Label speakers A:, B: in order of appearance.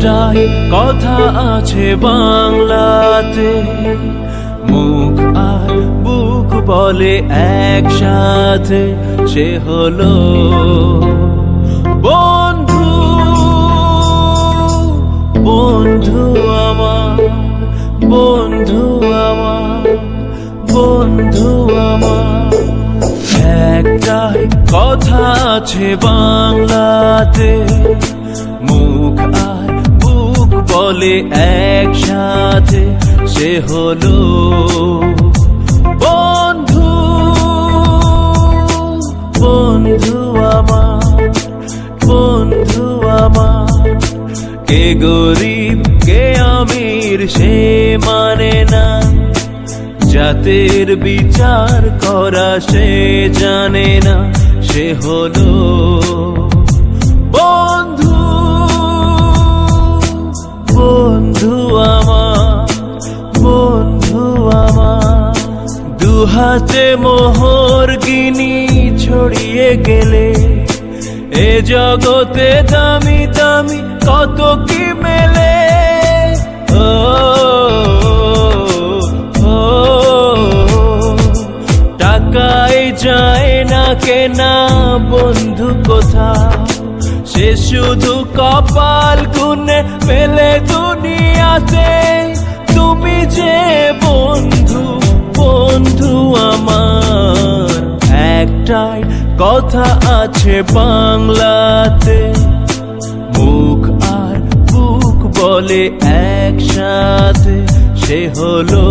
A: একটাই কথা আছে বাংলাতে, মুখ আর বুক বলে একসাথে, সে হলো বন্ধু। বন্ধু আমার, বন্ধু আমার, বন্ধু আমার। একটাই কথা আছে বাংলাতে, মুখ আর বুক বলে একসাথে, সে হলো বন্ধু। বন্ধু আমার, বন্ধু আমার। কে গরিব কে আমির সে মানে না, জাতের বিচার করা সে জানে না, সে হলো বন্ধু। বন্ধু আমার, বন্ধু আমার। দুহাতে মোহর গিনি ছড়িয়ে গেলে, এ জগতে দামি দামি কত কি মেলে। ও টাকায় যায় না কেনা বন্ধু কোথাও, সে শুধু কপাল গুনে পেলে দুনিয়াতে। তুমি যে বন্ধু, বন্ধু আমার। একটাই কথা আছে বাংলাতে, মুখ আর বুক বলে একসাথে, সে হলো